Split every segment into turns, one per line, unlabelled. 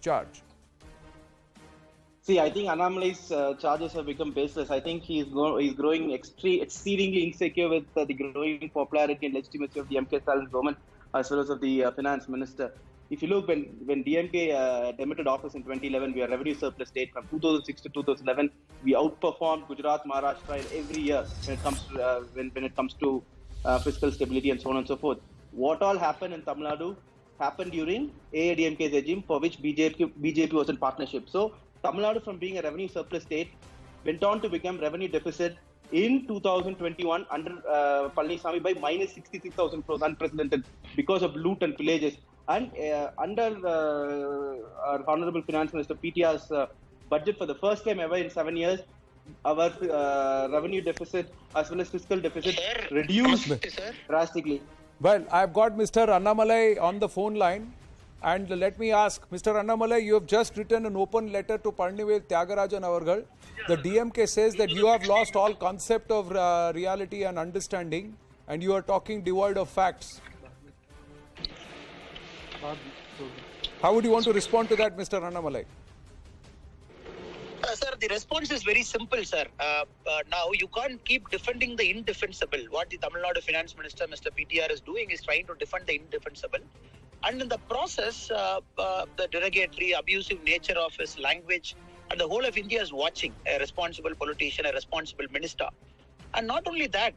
charge?
See, I think Annamalai's charges have become baseless. I think he's growing exceedingly insecure with the growing popularity and legitimacy of the MK Stalin government as well as of the finance minister. If you look, when DMK demitted office in 2011, we are revenue surplus state. From 2006 to 2011, we outperformed Gujarat, Maharashtra every year when it comes to fiscal stability and so on and so forth. What all happened in Tamil Nadu happened during AIDMK's regime, for which BJP was in partnership. So Tamil Nadu, from being a revenue surplus state, went on to become revenue deficit in 2021 under Palanivel by minus 66,000 crores, unprecedented, because of loot and pillages. And under our Honorable Finance Minister p.t.r's budget, for the first time ever in 7 years, our revenue deficit as well as fiscal deficit reduced drastically.
Well, I've got Mr. Annamalai on the phone line. And let me ask, Mr. Annamalai, you have just written an open letter to Palanivel Tyagarajan Avargal. The DMK says that you have lost all concept of reality and understanding, and you are talking devoid of facts. How would you want to respond to that, Mr. Annamalai?
Sir, the response is very simple, sir. Now, you can't keep defending the indefensible. What the Tamil Nadu Finance Minister, Mr. p.t.r, is doing is trying to defend the indefensible. And in the process, the derogatory, abusive nature of his language, and the whole of India is watching a responsible politician, a responsible minister. And not only that,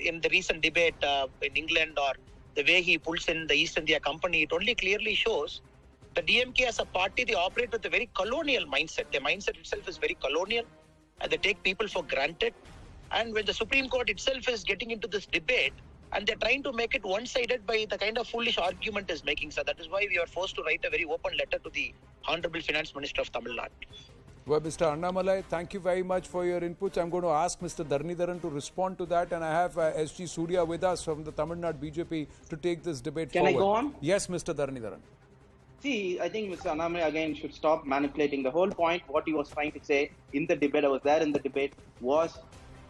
in the recent debate in England, or the way he pulls in the East India Company, it only clearly shows the DMK as a party, they operate with a very colonial mindset. Their mindset itself is very colonial, and they take people for granted. And when the Supreme Court itself is getting into this debate, and they're trying to make it one-sided by the kind of foolish argument is making, sir. That is why we are forced to write a very open letter to the Honorable Finance Minister of Tamil Nadu.
Well, Mr. Annamalai, thank you very much for your inputs. I'm going to ask Mr. Dharnidharan to respond to that, and I have S.G. Surya with us from the Tamil Nadu BJP to take this debate forward.
Can I go on?
Yes, Mr. Dharnidharan.
See, I think Mr. Annamalai again should stop manipulating. The whole point, what he was trying to say in the debate, I was there in the debate, was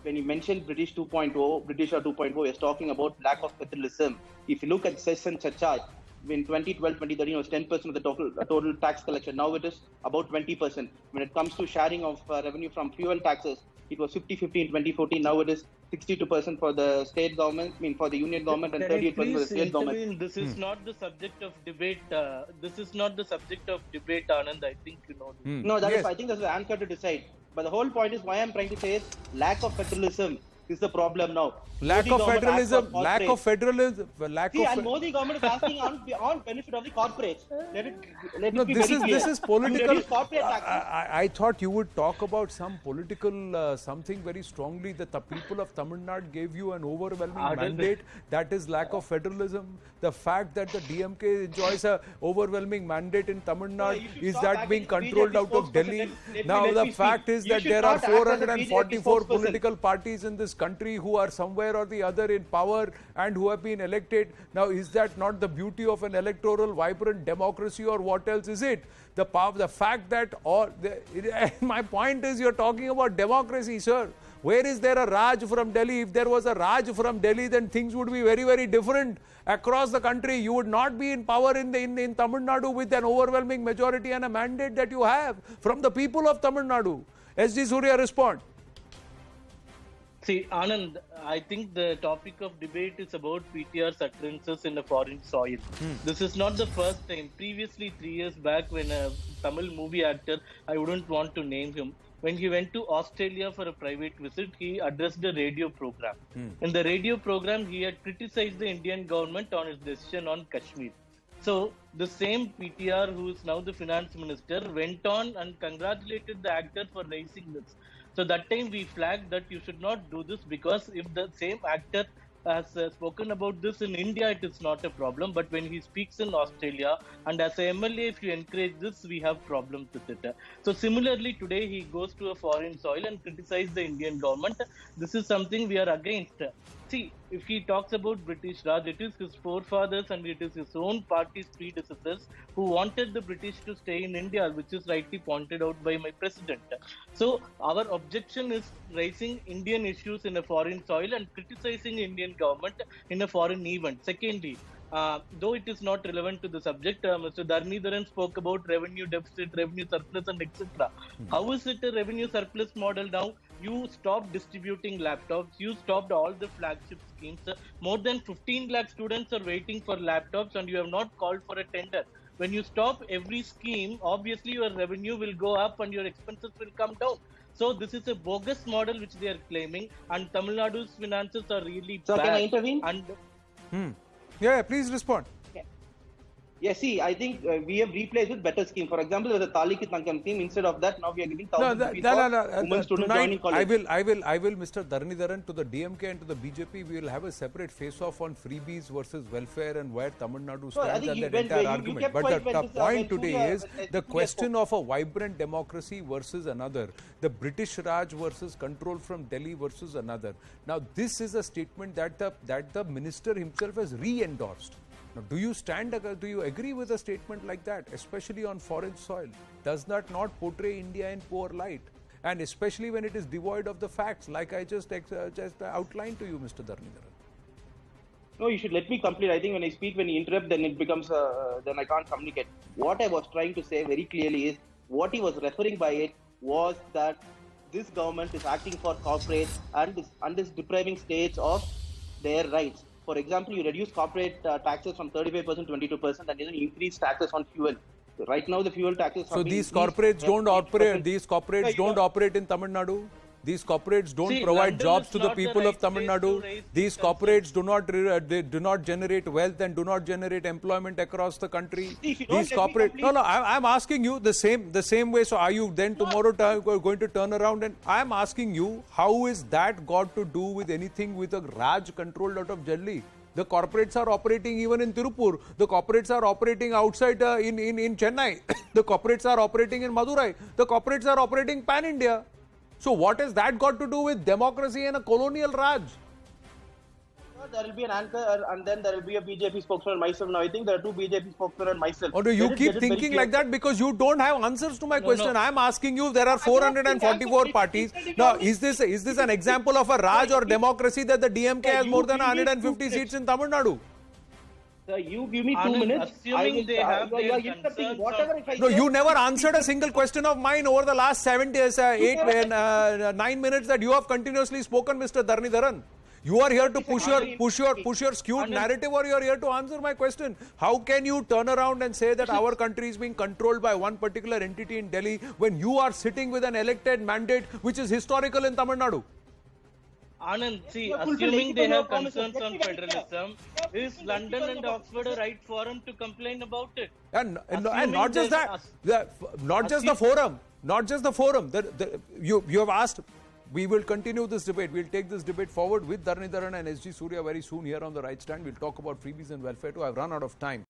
when he mentioned British 2.0, British 2.0, he was talking about lack of federalism. If you look at cess and charge, in 2012, 2013, it was 10% of the total tax collection. Now it is about 20%. When it comes to sharing of revenue from fuel taxes, it was 50-50 in 2014. Now it is 62% for the state government, for the union government, and 38% for the state government.
This is not the subject of debate. This is not the subject of debate, Anand. I think you know.
No, that is, I think that's the answer to decide. But the whole point is, why I'm trying to say is lack of federalism is the problem now.
Lack of federalism.
See, and Modi government is asking on benefit of the corporates. Let it be
this
very clear.
This is political.
Corporate taxes.
I thought you would talk about some political something very strongly, that the people of Tamil Nadu gave you an overwhelming mandate. That is lack of federalism. The fact that the DMK enjoys a overwhelming mandate in Tamil Nadu, is that being controlled out of Delhi? Now the fact is that there are 444 political parties in this country who are somewhere or the other in power and who have been elected. Now, is that not the beauty of an electoral, vibrant democracy, or what else is it? The fact that my point is, you're talking about democracy, sir. Where is there a Raj from Delhi? If there was a Raj from Delhi, then things would be very, very different across the country. You would not be in power in Tamil Nadu with an overwhelming majority and a mandate that you have from the people of Tamil Nadu. S.G. Surya, respond.
See, Anand, I think the topic of debate is about p.t.r's utterances in a foreign soil. This is not the first time. Previously, 3 years back, when a Tamil movie actor, I wouldn't want to name him, when he went to Australia for a private visit, he addressed a radio program. In the radio program, he had criticized the Indian government on its decision on Kashmir. So, the same p.t.r, who is now the finance minister, went on and congratulated the actor for raising this. So that time we flagged that you should not do this, because if the same actor has spoken about this in India, it is not a problem. But when he speaks in Australia, and as a MLA, if you encourage this, we have problems with it. So similarly, today he goes to a foreign soil and criticizes the Indian government. This is something we are against. See, if he talks about British Raj, it is his forefathers and it is his own party's predecessors who wanted the British to stay in India, which is rightly pointed out by my president. So our objection is raising Indian issues in a foreign soil and criticizing Indian government in a foreign event. Secondly, though it is not relevant to the subject. Mr. Dharnidharan spoke about revenue deficit, revenue surplus, and etc. How is it a revenue surplus model now? You stopped distributing laptops. You stopped all the flagship schemes. More than 15 lakh students are waiting for laptops, and you have not called for a tender. When you stop every scheme, obviously your revenue will go up and your expenses will come down. So this is a bogus model which they are claiming, and Tamil Nadu's finances are really
So
bad.
can I intervene?
And
Yeah, please respond.
Yeah, see, I think we have replaced with better scheme. For example, there's a Taliki Tankam scheme. Instead of that, now we are giving 1,000 rupees for women students joining college.
I will, Mr. Dharnidharan, to the DMK and to the BJP, we will have a separate face-off on freebies versus welfare and where Tamil Nadu stands and that entire argument. But the point today is the question of a vibrant democracy versus another, the British Raj versus control from Delhi versus another. Now, this is a statement that the minister himself has re-endorsed. Now, do you agree with a statement like that, especially on foreign soil? Does that not portray India in poor light? And especially when it is devoid of the facts, like I just outlined to you, Mr. Dharnidharan.
No, you should let me complete. I think when you interrupt, then it becomes, then I can't communicate. What I was trying to say very clearly is, what he was referring by it was that this government is acting for corporates and is depriving states of their rights. For example, you reduce corporate taxes from 35% to 22% and then increase taxes on fuel. So right now, the fuel taxes.
So these corporates don't operate. These corporates don't operate in Tamil Nadu. These corporates don't provide jobs to the people of Tamil Nadu. These corporates do not generate wealth and do not generate employment across the country. These corporates. No, I'm asking you the same way. So are you then tomorrow going to turn around and I'm asking you, how is that got to do with anything with a Raj controlled out of Delhi? The corporates are operating even in Tirupur. The corporates are operating outside in Chennai. The corporates are operating in Madurai. The corporates are operating pan-India. So what has that got to do with democracy and a colonial Raj?
There will be an anchor and then there will be a BJP spokesman and myself. Now I think there are two BJP spokesmen and myself.
Or do you keep thinking like that because you don't have answers to my question? I am asking you, there are 444 parties. Now is this an example of a Raj or democracy that the DMK has more than 150 seats in Tamil Nadu?
Sir, you give me 2 minutes.
Assuming they have their concerns.
Whatever if I
No, you never answered a single question of mine over the last 9 minutes that you have continuously spoken, Mr. Dharnidharan. You are here to push your skewed narrative, or you are here to answer my question. How can you turn around and say that our country is being controlled by one particular entity in Delhi when you are sitting with an elected mandate which is historical in Tamil Nadu?
Anand, see, assuming they have concerns on federalism, is London and Oxford a right forum to complain about it?
And not just that, not just the forum. You have asked. We will continue this debate. We'll take this debate forward with Dharnidharan and SG Surya very soon here on the right stand. We'll talk about freebies and welfare too. I've run out of time.